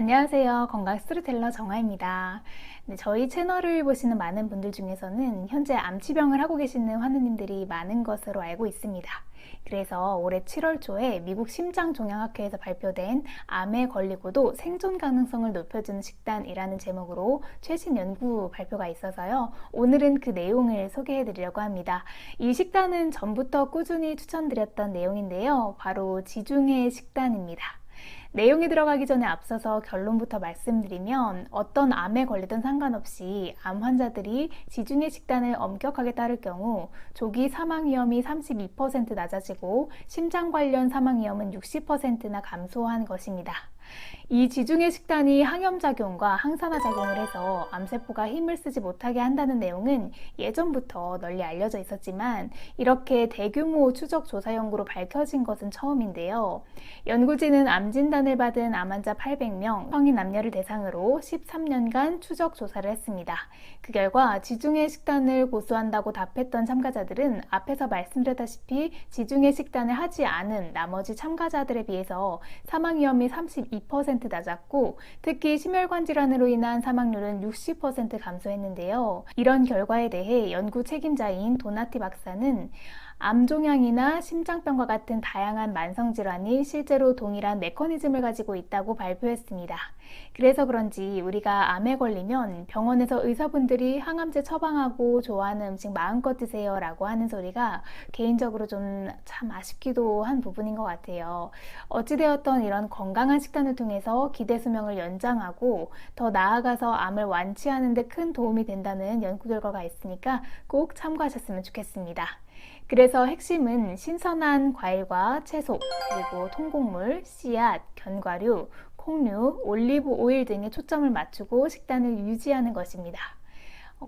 안녕하세요. 건강 스토리텔러 정아입니다. 네, 저희 채널을 보시는 많은 분들 중에서는 현재 암치병을 하고 계시는 환우님들이 많은 것으로 알고 있습니다. 그래서 올해 7월 초에 미국 심장종양학회에서 발표된 암에 걸리고도 생존 가능성을 높여주는 식단이라는 제목으로 최신 연구 발표가 있어서요. 오늘은 그 내용을 소개해 드리려고 합니다. 이 식단은 전부터 꾸준히 추천드렸던 내용인데요. 바로 지중해 식단입니다. 내용이 들어가기 전에 앞서서 결론부터 말씀드리면 어떤 암에 걸리든 상관없이 암 환자들이 지중해 식단을 엄격하게 따를 경우 조기 사망 위험이 32% 낮아지고 심장 관련 사망 위험은 60%나 감소한 것입니다. 이 지중해 식단이 항염작용과 항산화 작용을 해서 암세포가 힘을 쓰지 못하게 한다는 내용은 예전부터 널리 알려져 있었지만 이렇게 대규모 추적 조사 연구로 밝혀진 것은 처음인데요. 연구진은 암 진단을 받은 암 환자 800명, 성인 남녀를 대상으로 13년간 추적 조사를 했습니다. 그 결과 지중해 식단을 고수한다고 답했던 참가자들은 앞에서 말씀드렸다시피 지중해 식단을 하지 않은 나머지 참가자들에 비해서 사망 위험이 32% 낮았고 특히 심혈관 질환으로 인한 사망률은 60% 감소했는데요. 이런 결과에 대해 연구 책임자인 도나티 박사는 암종양이나 심장병과 같은 다양한 만성질환이 실제로 동일한 메커니즘을 가지고 있다고 발표했습니다. 그래서 그런지 우리가 암에 걸리면 병원에서 의사분들이 항암제 처방하고 좋아하는 음식 마음껏 드세요 라고 하는 소리가 개인적으로 좀 참 아쉽기도 한 부분인 것 같아요. 어찌되었던 이런 건강한 식단을 통해서 기대 수명을 연장하고 더 나아가서 암을 완치하는 데 큰 도움이 된다는 연구 결과가 있으니까 꼭 참고하셨으면 좋겠습니다. 그래서 핵심은 신선한 과일과 채소, 그리고 통곡물, 씨앗, 견과류, 콩류, 올리브 오일 등에 초점을 맞추고 식단을 유지하는 것입니다.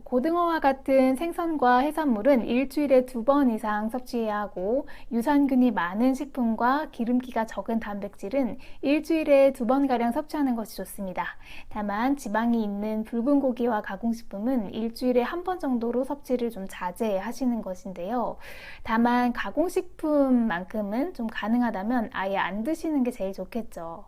고등어와 같은 생선과 해산물은 일주일에 2번 이상 섭취해야 하고 유산균이 많은 식품과 기름기가 적은 단백질은 일주일에 2번가량 섭취하는 것이 좋습니다. 다만 지방이 있는 붉은 고기와 가공식품은 일주일에 1번 정도로 섭취를 좀 자제하시는 것인데요. 다만 가공식품만큼은 좀 가능하다면 아예 안 드시는 게 제일 좋겠죠.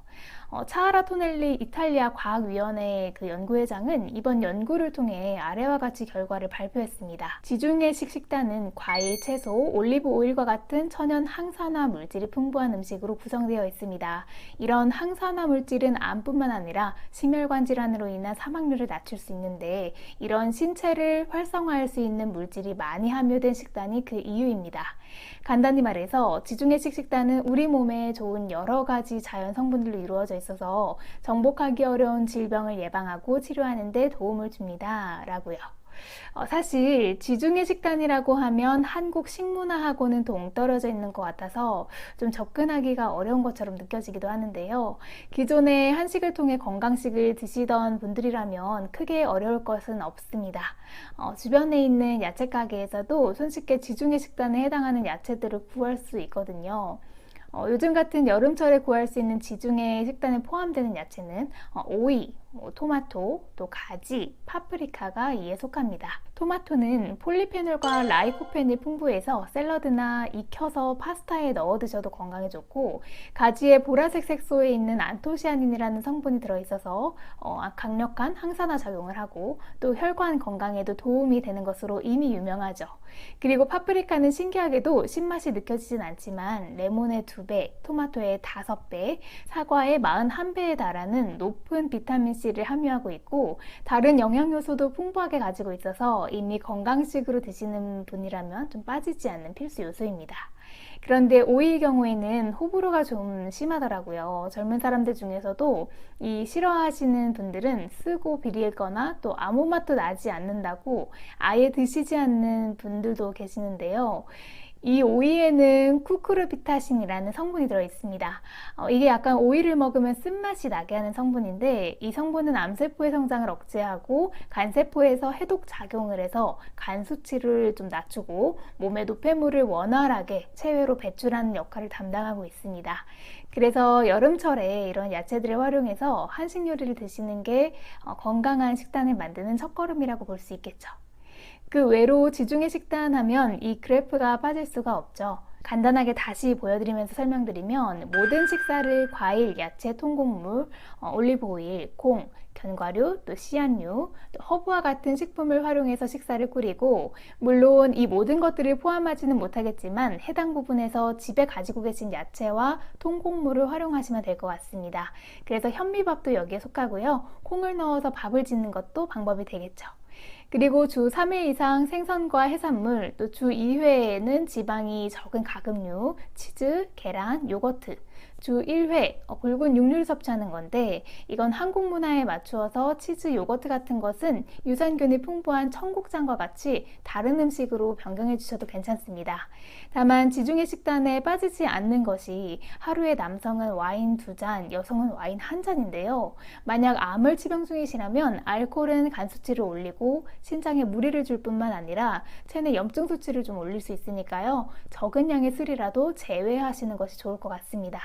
차하라 토넬리 이탈리아 과학위원회 그 연구회장은 이번 연구를 통해 아래와 같이 결과를 발표했습니다. 지중해식 식단은 과일, 채소, 올리브 오일과 같은 천연 항산화 물질이 풍부한 음식으로 구성되어 있습니다. 이런 항산화 물질은 암뿐만 아니라 심혈관 질환으로 인한 사망률을 낮출 수 있는데 이런 신체를 활성화할 수 있는 물질이 많이 함유된 식단이 그 이유입니다. 간단히 말해서 지중해식 식단은 우리 몸에 좋은 여러 가지 자연 성분들로 이루어져 있어서 정복하기 어려운 질병을 예방하고 치료하는 데 도움을 줍니다. 라고요. 사실 지중해 식단이라고 하면 한국 식문화하고는 동떨어져 있는 것 같아서 좀 접근하기가 어려운 것처럼 느껴지기도 하는데요. 기존에 한식을 통해 건강식을 드시던 분들이라면 크게 어려울 것은 없습니다. 주변에 있는 야채 가게에서도 손쉽게 지중해 식단에 해당하는 야채들을 구할 수 있거든요. 요즘 같은 여름철에 구할 수 있는 지중해 식단에 포함되는 야채는 오이, 토마토, 또 가지, 파프리카가 이에 속합니다. 토마토는 폴리페놀과 라이코펜이 풍부해서 샐러드나 익혀서 파스타에 넣어 드셔도 건강에 좋고 가지의 보라색 색소에 있는 안토시아닌이라는 성분이 들어있어서 강력한 항산화 작용을 하고 또 혈관 건강에도 도움이 되는 것으로 이미 유명하죠. 그리고 파프리카는 신기하게도 신맛이 느껴지진 않지만 레몬의 2배, 토마토의 5배, 사과의 41배에 달하는 높은 비타민C를 함유하고 있고 다른 영양요소도 풍부하게 가지고 있어서 이미 건강식으로 드시는 분이라면 좀 빠지지 않는 필수 요소입니다. 그런데 오이의 경우에는 호불호가 좀 심하더라고요. 젊은 사람들 중에서도 이 싫어하시는 분들은 쓰고 비리거나 또 아무 맛도 나지 않는다고 아예 드시지 않는 분들도 계시는데요. 이 오이에는 쿠쿠르비타신이라는 성분이 들어있습니다. 이게 약간 오이를 먹으면 쓴맛이 나게 하는 성분인데 이 성분은 암세포의 성장을 억제하고 간세포에서 해독 작용을 해서 간 수치를 좀 낮추고 몸의 노폐물을 원활하게 체외로 배출하는 역할을 담당하고 있습니다. 그래서 여름철에 이런 야채들을 활용해서 한식 요리를 드시는 게 건강한 식단을 만드는 첫걸음이라고 볼 수 있겠죠. 그 외로 지중해 식단 하면 이 그래프가 빠질 수가 없죠. 간단하게 다시 보여드리면서 설명드리면 모든 식사를 과일, 야채, 통곡물, 올리브 오일, 콩, 견과류, 또 씨앗류, 또 허브와 같은 식품을 활용해서 식사를 꾸리고, 물론 이 모든 것들을 포함하지는 못하겠지만 해당 부분에서 집에 가지고 계신 야채와 통곡물을 활용하시면 될 것 같습니다. 그래서 현미밥도 여기에 속하고요. 콩을 넣어서 밥을 짓는 것도 방법이 되겠죠. 그리고 주 3회 이상 생선과 해산물, 또 주 2회에는 지방이 적은 가금류, 치즈, 계란, 요거트, 주 1회 굵은 육류를 섭취하는 건데, 이건 한국 문화에 맞추어서 치즈, 요거트 같은 것은 유산균이 풍부한 청국장과 같이 다른 음식으로 변경해 주셔도 괜찮습니다. 다만 지중해 식단에 빠지지 않는 것이 하루에 남성은 와인 2잔, 여성은 와인 1잔인데요. 만약 암을치병 중이시라면 알코올은 간 수치를 올리고 신장에 무리를 줄 뿐만 아니라 체내 염증 수치를 좀 올릴 수 있으니까요. 적은 양의 술이라도 제외하시는 것이 좋을 것 같습니다.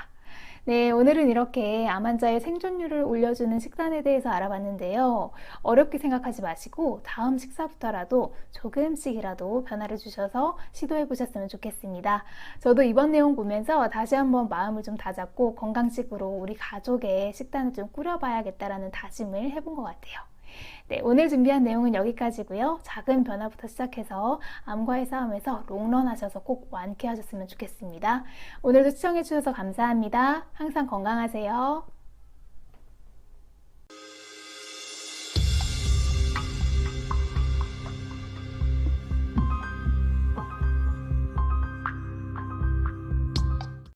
네, 오늘은 이렇게 암 환자의 생존율을 올려주는 식단에 대해서 알아봤는데요. 어렵게 생각하지 마시고 다음 식사부터라도 조금씩이라도 변화를 주셔서 시도해 보셨으면 좋겠습니다. 저도 이번 내용 보면서 다시 한번 마음을 좀 다잡고 건강식으로 우리 가족의 식단을 좀 꾸려봐야겠다라는 다짐을 해본 것 같아요. 네, 오늘 준비한 내용은 여기까지고요. 작은 변화부터 시작해서 암과의 싸움에서 롱런 하셔서 꼭 완쾌하셨으면 좋겠습니다. 오늘도 시청해 주셔서 감사합니다. 항상 건강하세요.